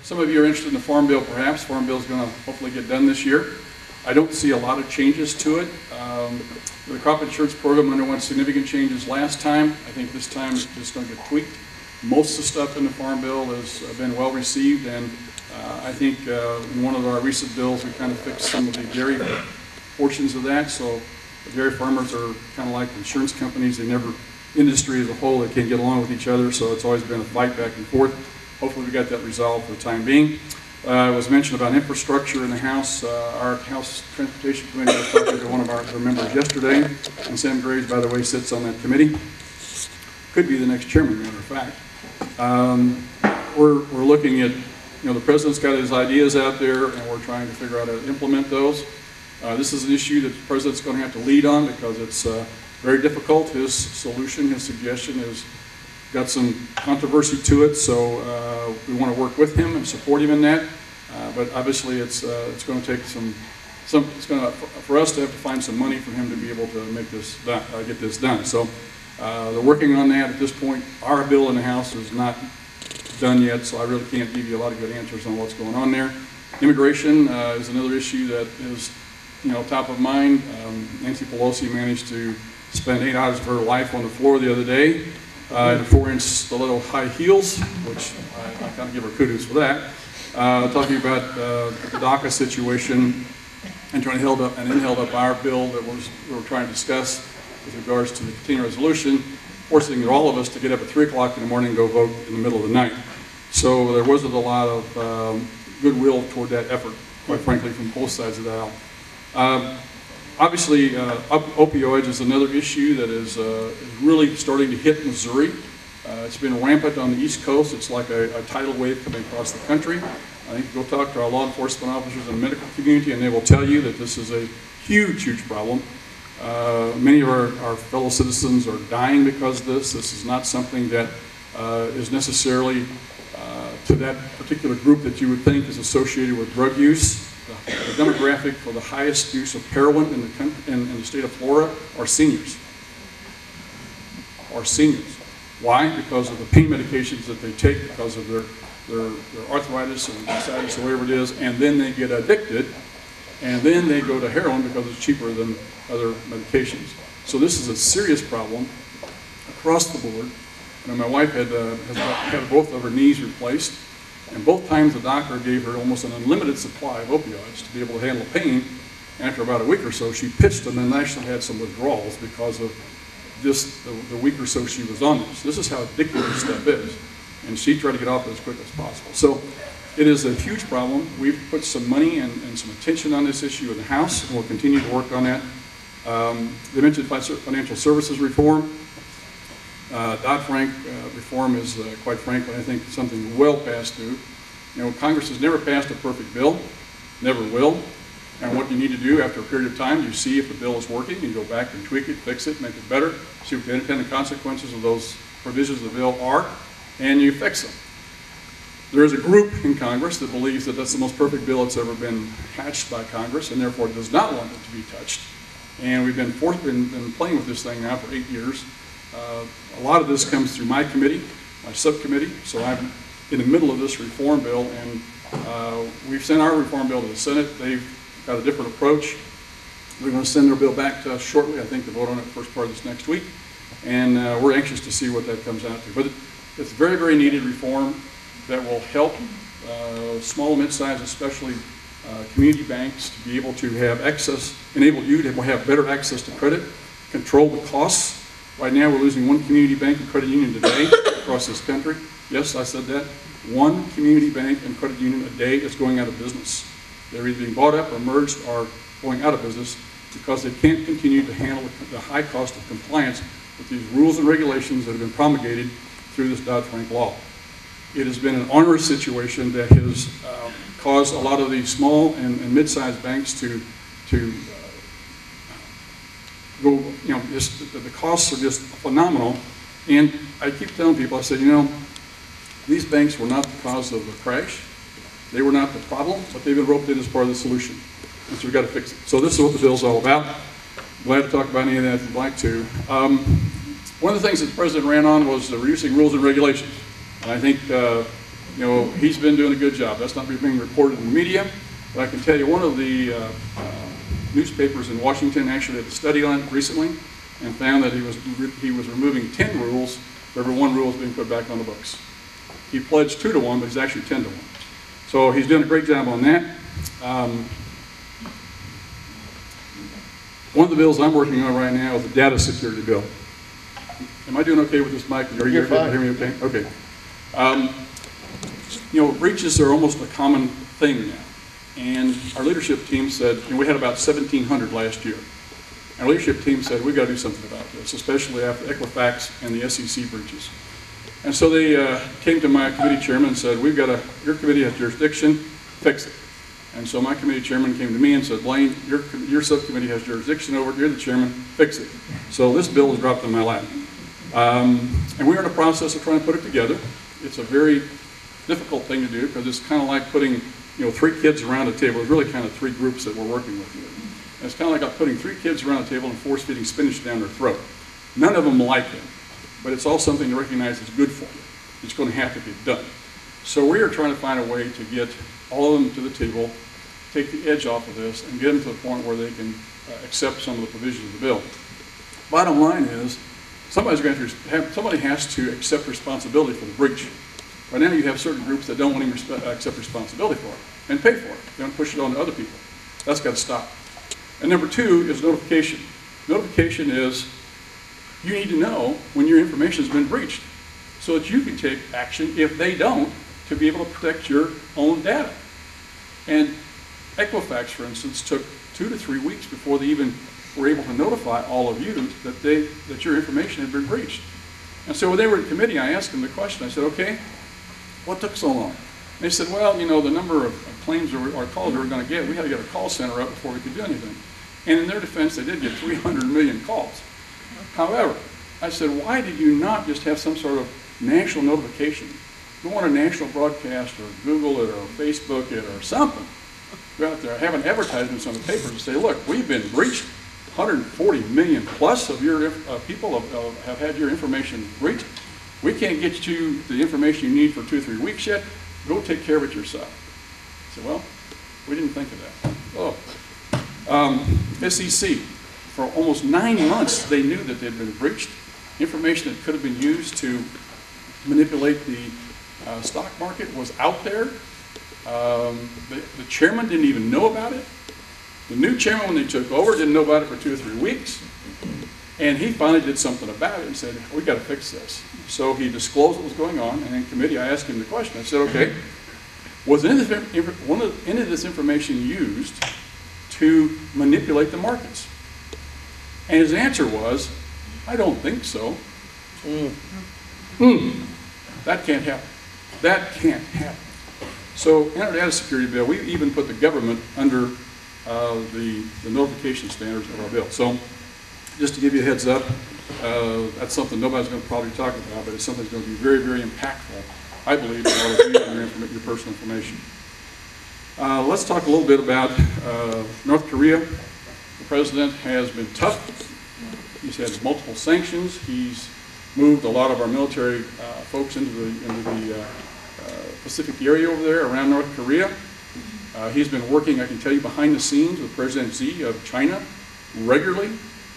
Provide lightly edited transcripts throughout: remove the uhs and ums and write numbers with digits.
Some of you are interested in the Farm Bill, perhaps. Farm Bill is going to hopefully get done this year. I don't see a lot of changes to it. The crop insurance program underwent significant changes last time. I think this time it's just going to get tweaked. Most of the stuff in the Farm Bill has been well received, and I think in one of our recent bills we kind of fixed some of the dairy portions of that. So the dairy farmers are kind of like insurance companies. Industry as a whole, they can't get along with each other, so it's always been a fight back and forth. Hopefully we got that resolved for the time being. It was mentioned about infrastructure in the House. Our House Transportation Committee, I was talking to one of our members yesterday, and Sam Graves, by the way, sits on that committee. Could be the next chairman, matter of fact. We're looking at, the president's got his ideas out there, and we're trying to figure out how to implement those. This is an issue that the president's going to have to lead on because it's very difficult. His solution, his suggestion has got some controversy to it, so we want to work with him and support him in that. But obviously, it's going to take for us to have to find some money for him to be able to make this done, get this done. So they're working on that at this point. Our bill in the House is not done yet, so I really can't give you a lot of good answers on what's going on there. Immigration is another issue that is, top of mind. Nancy Pelosi managed to spend 8 hours of her life on the floor the other day in 4-inch stiletto high heels, which I kind of give her kudos for that. Talking about the DACA situation and trying to held up our bill that we were trying to discuss with regards to the continuing resolution, forcing all of us to get up at 3 o'clock in the morning and go vote in the middle of the night. So there wasn't a lot of goodwill toward that effort, quite frankly, from both sides of the aisle. Obviously, opioids is another issue that is really starting to hit Missouri. It's been rampant on the East Coast. It's like a tidal wave coming across the country. I think go talk to our law enforcement officers in the medical community, and they will tell you that this is a huge, huge problem. Many of our fellow citizens are dying because of this. This is not something that is necessarily to that particular group that you would think is associated with drug use. The demographic for the highest use of heroin in the state of Florida are seniors. Why? Because of the pain medications that they take because of their arthritis and ascites or whatever it is, and then they get addicted, and then they go to heroin because it's cheaper than other medications. So this is a serious problem across the board. My wife has had both of her knees replaced. And both times the doctor gave her almost an unlimited supply of opioids to be able to handle pain. After about a week or so, she pitched them and actually had some withdrawals because of just the week or so she was on this. This is how addictive this stuff is. And she tried to get off it as quick as possible. So it is a huge problem. We've put some money and some attention on this issue in the House, and we'll continue to work on that. They mentioned financial services reform. Dodd-Frank reform is, quite frankly, I think something well past due. Congress has never passed a perfect bill, never will. And what you need to do after a period of time, you see if the bill is working, you go back and tweak it, fix it, make it better, see what the unintended consequences of those provisions of the bill are, and you fix them. There is a group in Congress that believes that that's the most perfect bill that's ever been hatched by Congress, and therefore does not want it to be touched. And we've been playing with this thing now for 8 years. A lot of this comes through my committee, my subcommittee, so I'm in the middle of this reform bill, and we've sent our reform bill to the Senate. They've got a different approach. They're going to send their bill back to us shortly, I think, to vote on it first part of this next week, and we're anxious to see what that comes out to. But it's very, very needed reform that will help small and mid-sized, especially community banks, to be able to have access, enable you to have better access to credit, control the costs. Right now, we're losing one community bank and credit union today across this country. Yes, I said that. One community bank and credit union a day is going out of business. They're either being bought up or merged or going out of business because they can't continue to handle the high cost of compliance with these rules and regulations that have been promulgated through this Dodd-Frank law. It has been an onerous situation that has caused a lot of these small and mid-sized banks to go, the costs are just phenomenal. And I keep telling people, I said, these banks were not the cause of the crash. They were not the problem, but they've been roped in as part of the solution. And so we've got to fix it. So this is what the bill's all about. Glad to talk about any of that if you'd like to. One of the things that the president ran on was reducing rules and regulations. And I think you know, he's been doing a good job. That's not being reported in the media, but I can tell you one of the newspapers in Washington actually did a study on it recently and found that he was removing 10 rules for every 1 rule is being put back on the books. He pledged 2 to 1, but he's actually 10 to 1. So he's doing a great job on that. One of the bills I'm working on right now is the data security bill. Am I doing okay with this mic? Are you able to hear me okay? Okay. You know, breaches are almost a common thing now. And our leadership team said, and we had about 1,700 last year. Our leadership team said, we've got to do something about this, especially after Equifax and the SEC breaches. And so they came to my committee chairman and said, your committee has jurisdiction, fix it. And so my committee chairman came to me and said, Blaine, your subcommittee has jurisdiction over it, you're the chairman, fix it. So this bill was dropped in my lap. And we're in the process of trying to put it together. It's a very difficult thing to do because it's kind of like putting, you know, 3 kids around a table. It's really kind of 3 groups that we're working with here. And it's kind of like putting 3 kids around a table and force-feeding spinach down their throat. None of them like it, but it's all something to recognize is good for you. It's going to have to get done. So we are trying to find a way to get all of them to the table, take the edge off of this, and get them to the point where they can accept some of the provisions of the bill. Bottom line is, somebody has to accept responsibility for the breach. Right now you have certain groups that don't want to accept responsibility for it and pay for it. They don't push it on to other people. That's got to stop. And number 2 is notification. Notification is you need to know when your information has been breached so that you can take action if they don't to be able to protect your own data. And Equifax, for instance, took 2 to 3 weeks before they even were able to notify all of you that your information had been breached. And so when they were in committee, I asked them the question. I said, okay, what took so long? And they said, well, you know, the number of claims or calls we were going to get, we had to get a call center up before we could do anything. And in their defense, they did get 300 million calls. However, I said, why did you not just have some sort of national notification? Go on a national broadcast or Google it or Facebook it or something. Go out there, have an advertisement on the papers and say, look, we've been breached. 140 million plus of your people have had your information breached. We can't get you the information you need for 2 or 3 weeks yet. Go take care of it yourself. I said, well, we didn't think of that. SEC, for almost 9 months, they knew that they'd been breached. Information that could have been used to manipulate the stock market was out there. The chairman didn't even know about it. The new chairman, when they took over, didn't know about it for 2 or 3 weeks. And he finally did something about it and said, we got to fix this. So he disclosed what was going on, and in committee I asked him the question. I said, okay, was any of this information used to manipulate the markets? And his answer was, I don't think so. That can't happen. That can't happen. So in our data security bill, we even put the government under the notification standards of our bill. So just to give you a heads up, that's something nobody's going to probably talk about, but it's something that's going to be very, very impactful, I believe, to all of you and your personal information. Let's talk a little bit about North Korea. The president has been tough. He's had multiple sanctions. He's moved a lot of our military folks into the Pacific area over there around North Korea. He's been working, I can tell you, behind the scenes with President Xi of China regularly.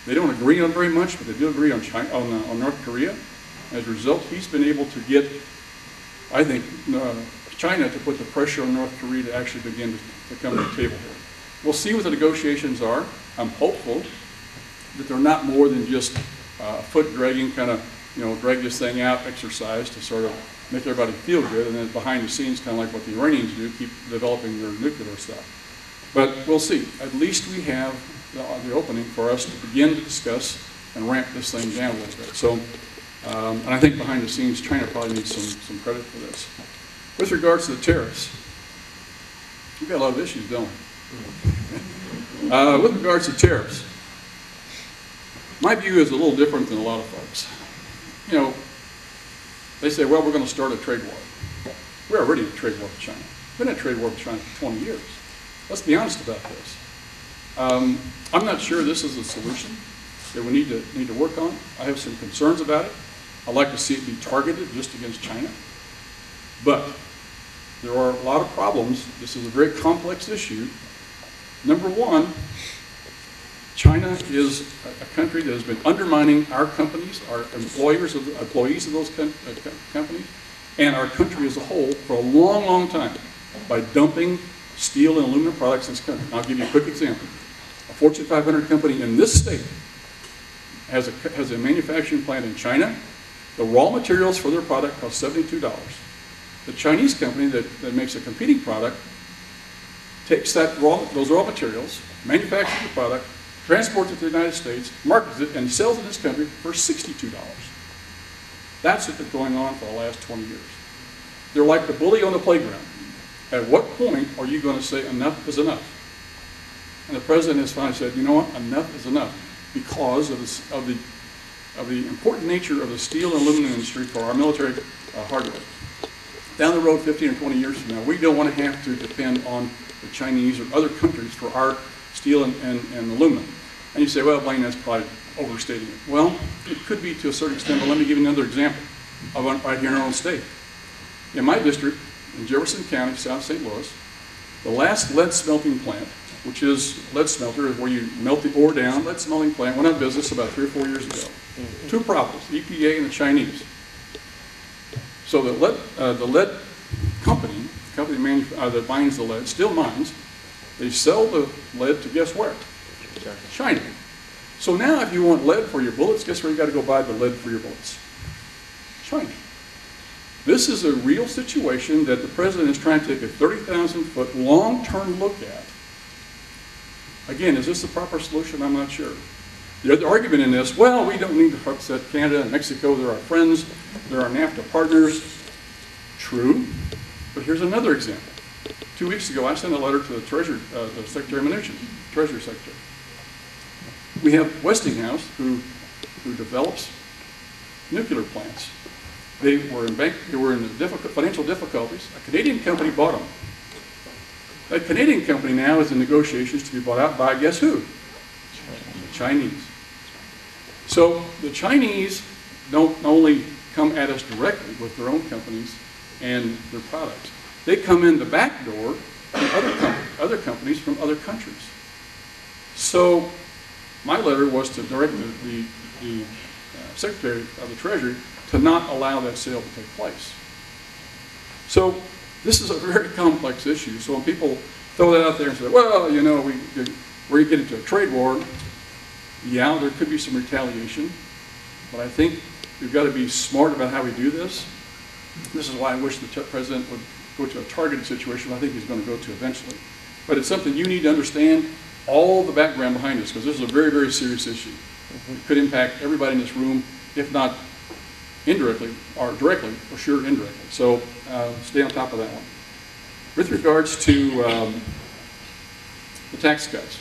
They don't agree on very much, but they do agree on North Korea. As a result, he's been able to get, I think, China to put the pressure on North Korea to actually begin to come to the table here. We'll see what the negotiations are. I'm hopeful that they're not more than just a foot-dragging kind of, drag this thing out exercise to sort of make everybody feel good, and then behind the scenes, kind of like what the Iranians do, keep developing their nuclear stuff. But we'll see. At least we have the opening for us to begin to discuss and ramp this thing down a little bit. So, and I think behind the scenes, China probably needs some credit for this. With regards to the tariffs, we've got a lot of issues, don't we? With regards to tariffs, my view is a little different than a lot of folks. They say, well, we're going to start a trade war. We're already in a trade war with China. We've been in a trade war with China for 20 years. Let's be honest about this. I'm not sure this is a solution that we need to work on. I have some concerns about it. I'd like to see it be targeted just against China. But There are a lot of problems. This is a very complex issue. Number one, China is a country that has been undermining our companies, our employees of those companies, and our country as a whole for a long, long time by dumping steel and aluminum products in this country. I'll give you a quick example. A Fortune 500 company in this state has a manufacturing plant in China. The raw materials for their product cost $72. The Chinese company that makes a competing product takes those raw materials, manufactures the product, transports it to the United States, markets it, and sells it in this country for $62. That's what's been going on for the last 20 years. They're like the bully on the playground. At what point are you going to say enough is enough? And the president has finally said, you know what, enough is enough, because of the important nature of the steel and aluminum industry for our military hardware. Down the road, 15 or 20 years from now, we don't want to have to depend on the Chinese or other countries for our steel and aluminum. And you say, well, Blaine, that's probably overstating it. Well, it could be to a certain extent, but let me give you another example of right here in our own state. In my district, in Jefferson County, South St. Louis, the last lead smelting plant, which is lead smelter, is where you melt the ore down. Lead smelting plant went out of business about 3 or 4 years ago. Two problems, the EPA and the Chinese. So the lead company that mines the lead, still mines, they sell the lead to guess where? China. So now if you want lead for your bullets, guess where you got to go buy the lead for your bullets? China. This is a real situation that the president is trying to take a 30,000-foot long-term look at. Again, is this the proper solution? I'm not sure. The argument in this, well, we don't need to upset Canada and Mexico. They're our friends. They're our NAFTA partners. True. But here's another example. 2 weeks ago, I sent a letter to the Secretary of Munitions, Treasury Secretary. We have Westinghouse, who develops nuclear plants. They were in financial difficulties. A Canadian company bought them. That Canadian company now is in negotiations to be bought out by, guess who? The Chinese. So the Chinese don't only come at us directly with their own companies and their products. They come in the back door from other companies from other countries. So my letter was to direct the Secretary of the Treasury to not allow that sale to take place. So this is a very complex issue. So when people throw that out there and say, well, you know, we're getting into a trade war, yeah, there could be some retaliation, but I think we've got to be smart about how we do this. This is why I wish the president would go to a targeted situation I think he's going to go to eventually. But it's something you need to understand all the background behind this, because this is a very, very serious issue. It could impact everybody in this room, if not indirectly, or directly, for sure indirectly. So stay on top of that one. With regards to the tax cuts,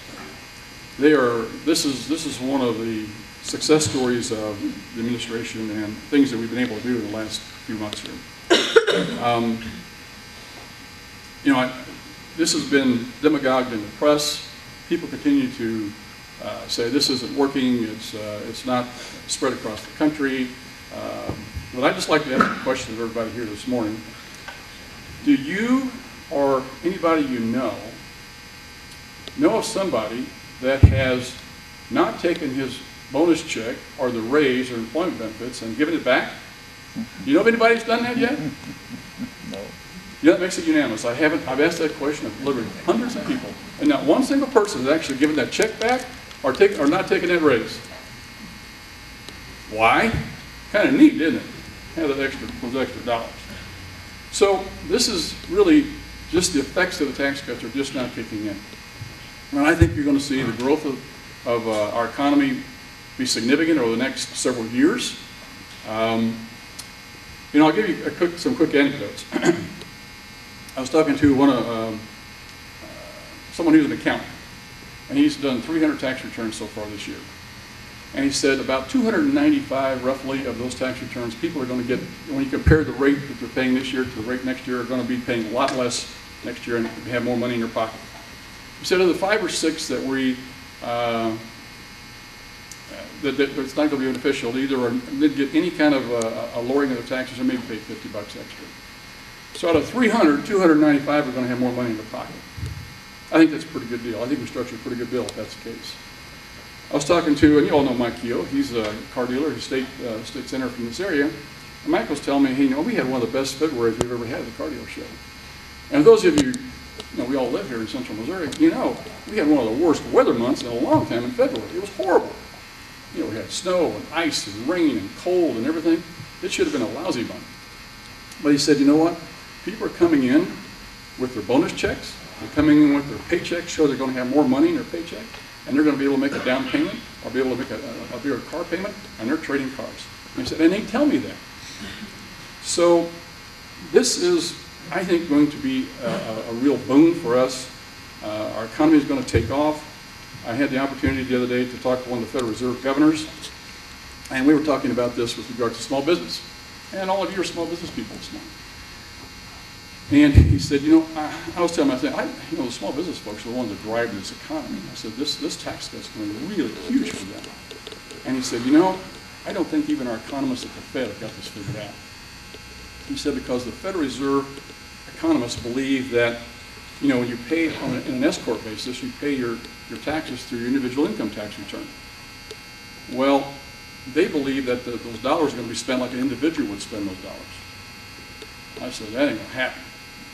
this is one of the success stories of the administration and things that we've been able to do in the last few months here. You know, this has been demagogued in the press. People continue to say this isn't working, it's not spread across the country. But I'd just like to ask a question of everybody here this morning. Do you or anybody you know of somebody that has not taken his bonus check or the raise or employment benefits and given it back? Do you know of anybody who's done that yet? No. Yeah, that makes it unanimous. I've asked that question of literally hundreds of people, and not one single person has actually given that check back or not taken that raise. Why? Kind of neat, isn't it? Have those extra dollars. So this is really just the effects of the tax cuts are just not kicking in. And I think you're going to see the growth of our economy be significant over the next several years. You know, I'll give you some quick anecdotes. I was talking to someone who's an accountant, and he's done 300 tax returns so far this year. And he said about 295 roughly of those tax returns, people are going to get, when you compare the rate that they're paying this year to the rate next year, are going to be paying a lot less next year and have more money in their pocket. He said of the 5 or 6 that it's not going to be beneficial, either didn't get any kind of a lowering of the taxes or maybe pay $50 extra. So out of 300, 295 are going to have more money in their pocket. I think that's a pretty good deal. I think we structured a pretty good bill if that's the case. I was talking to, and you all know Mike Keogh, he's a car dealer, he's state senator from this area. And Mike was telling me, hey, we had one of the best Februarys we've ever had at the car dealer show. And those of you, we all live here in central Missouri, we had one of the worst weather months in a long time in February. It was horrible. We had snow and ice and rain and cold and everything. It should have been a lousy month. But he said, you know what? People are coming in with their bonus checks. They're coming in with their paychecks, show they're going to have more money in their paycheck, and they're going to be able to make a down payment or be able to make a bigger car payment, and they're trading cars. And he said, and they tell me that. So this is, I think, going to be a real boon for us. Our economy is going to take off. I had the opportunity the other day to talk to one of the Federal Reserve governors, and we were talking about this with regard to small business. And all of you are small business people this morning. And he said, I was telling him, I said, the small business folks are the ones that drive this economy. I said, this tax cut's going to be really huge for them. And he said, I don't think even our economists at the Fed have got this figured out. He said, because the Federal Reserve economists believe that, when you pay in an S-corp basis, you pay your taxes through your individual income tax return. Well, they believe that those dollars are going to be spent like an individual would spend those dollars. I said, that ain't going to happen.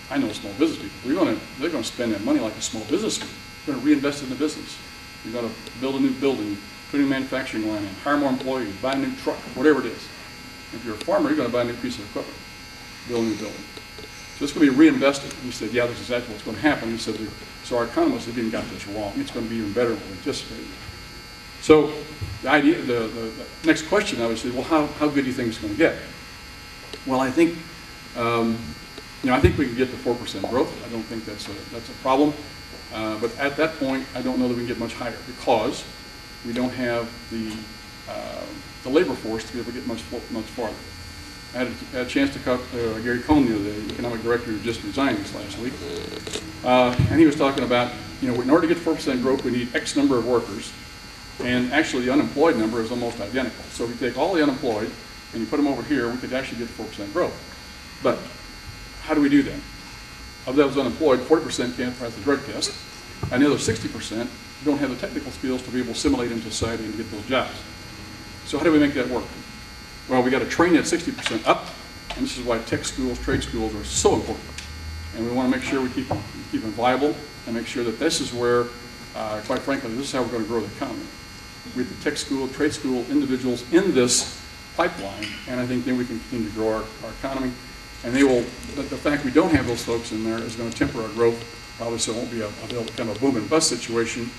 I know small business people. They're going to spend that money like a small business would. They're going to reinvest in the business. You're going to build a new building, put a new manufacturing line in, hire more employees, buy a new truck, whatever it is. If you're a farmer, you're going to buy a new piece of equipment, build a new building. So it's going to be reinvested. He said, yeah, that's exactly what's going to happen. He said, so our economists have even got this wrong. It's going to be even better than we anticipated. So the idea, the next question I would say, well, how good do you think it's going to get? Well, I think, I think we can get to 4% growth. I don't think that's a problem. But at that point, I don't know that we can get much higher because we don't have the labor force to be able to get much farther. I had a chance to talk to Gary Cohn, the economic director who just resigned this last week. And he was talking about, in order to get 4% growth, we need X number of workers. And actually, the unemployed number is almost identical. So if you take all the unemployed and you put them over here, we could actually get 4% growth. But how do we do that? Of those unemployed, 40% can't pass the drug test, and the other 60% don't have the technical skills to be able to assimilate into society and get those jobs. So how do we make that work? Well, we got to train that 60% up, and this is why tech schools, trade schools are so important. And we want to make sure we keep them viable and make sure that this is where, quite frankly, this is how we're going to grow the economy. We have the tech school, trade school individuals in this pipeline, and I think then we can continue to grow our economy. And the fact we don't have those folks in there is going to temper our growth, probably, so it won't be a kind of a boom and bust situation.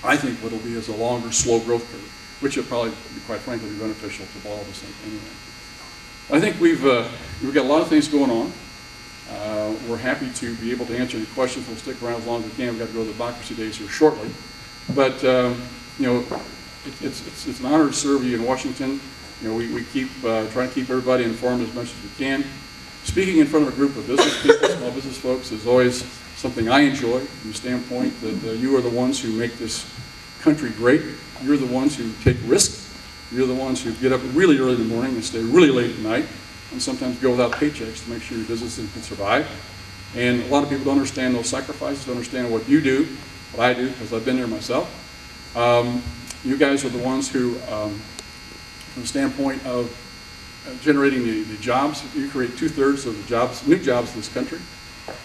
I think what it'll be is a longer, slow growth curve, which will probably, quite frankly, be beneficial to all of us anyway. I think we've got a lot of things going on. We're happy to be able to answer any questions. We'll stick around as long as we can. We've got to go to the democracy days here shortly. But, it's an honor to serve you in Washington. We keep trying to keep everybody informed as much as we can. Speaking in front of a group of business people, small business folks, is always something I enjoy from the standpoint that you are the ones who make this country great. You're the ones who take risks. You're the ones who get up really early in the morning and stay really late at night, and sometimes go without paychecks to make sure your business can survive. And a lot of people don't understand those sacrifices, don't understand what you do, what I do, because I've been there myself. You guys are the ones who, from the standpoint of generating the jobs, you create 2/3 of the jobs, new jobs in this country.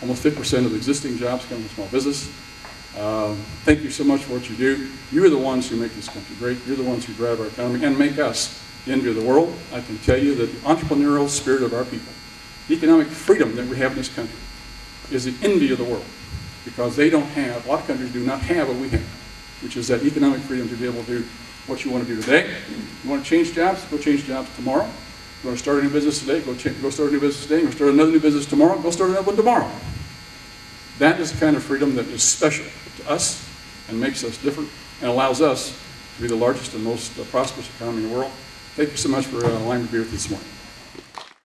Almost 50% of the existing jobs come from small business. Thank you so much for what you do. You're the ones who make this country great. You're the ones who drive our economy and make us the envy of the world. I can tell you that the entrepreneurial spirit of our people, the economic freedom that we have in this country, is the envy of the world, because they don't have, a lot of countries do not have what we have, which is that economic freedom to be able to do what you want to do today. You want to change jobs? Go change jobs tomorrow. You want to start a new business today? Go start a new business today. You want to start another new business tomorrow? Go start another one tomorrow. That is the kind of freedom that is special to us and makes us different and allows us to be the largest and most prosperous economy in the world. Thank you so much for allowing me to be with you this morning.